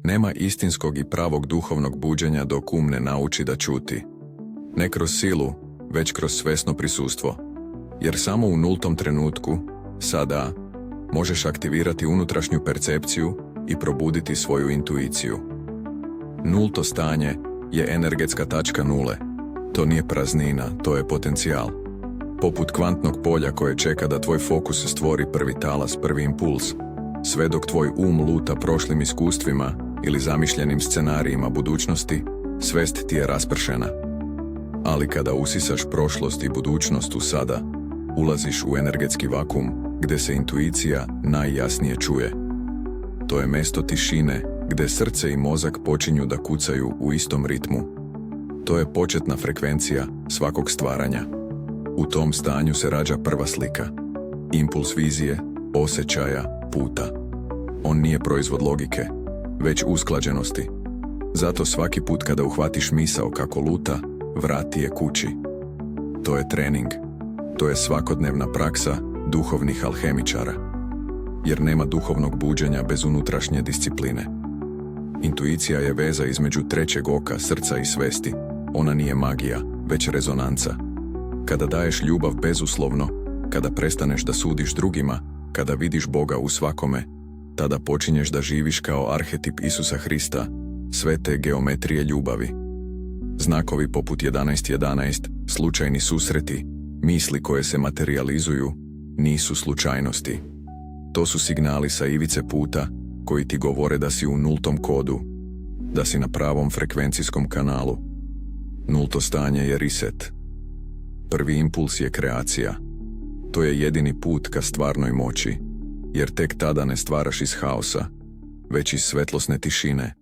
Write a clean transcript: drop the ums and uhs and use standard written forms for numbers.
Nema istinskog i pravog duhovnog buđenja dok um ne nauči da čuti. Ne kroz silu, već kroz svesno prisustvo. Jer samo u nultom trenutku, sada, možeš aktivirati unutrašnju percepciju i probuditi svoju intuiciju. Nulto stanje je energetska tačka nule. To nije praznina, to je potencijal. Poput kvantnog polja koje čeka da tvoj fokus stvori prvi talas, prvi impuls, sve dok tvoj um luta prošlim iskustvima ili zamišljenim scenarijima budućnosti, svest ti je raspršena. Ali kada usisaš prošlost i budućnost u sada, ulaziš u energetski vakum gdje se intuicija najjasnije čuje. To je mesto tišine gdje srce i mozak počinju da kucaju u istom ritmu. To je početna frekvencija svakog stvaranja. U tom stanju se rađa prva slika. Impuls vizije, osjećaja, puta. On nije proizvod logike, već usklađenosti. Zato svaki put kada uhvatiš misao kako luta, vrati je kući. To je trening. To je svakodnevna praksa duhovnih alhemičara. Jer nema duhovnog buđenja bez unutrašnje discipline. Intuicija je veza između trećeg oka, srca i svesti. Ona nije magija, već rezonanca. Kada daješ ljubav bezuslovno, kada prestaneš da sudiš drugima, kada vidiš Boga u svakome, tada počinješ da živiš kao arhetip Isusa Hrista, sve te geometrije ljubavi. Znakovi poput 11.11, slučajni susreti, misli koje se materializuju, nisu slučajnosti. To su signali sa ivice puta koji ti govore da si u nultom kodu, da si na pravom frekvencijskom kanalu. Nulto stanje je reset. Prvi impuls je kreacija. To je jedini put ka stvarnoj moći, jer tek tada ne stvaraš iz haosa, već iz svetlosne tišine.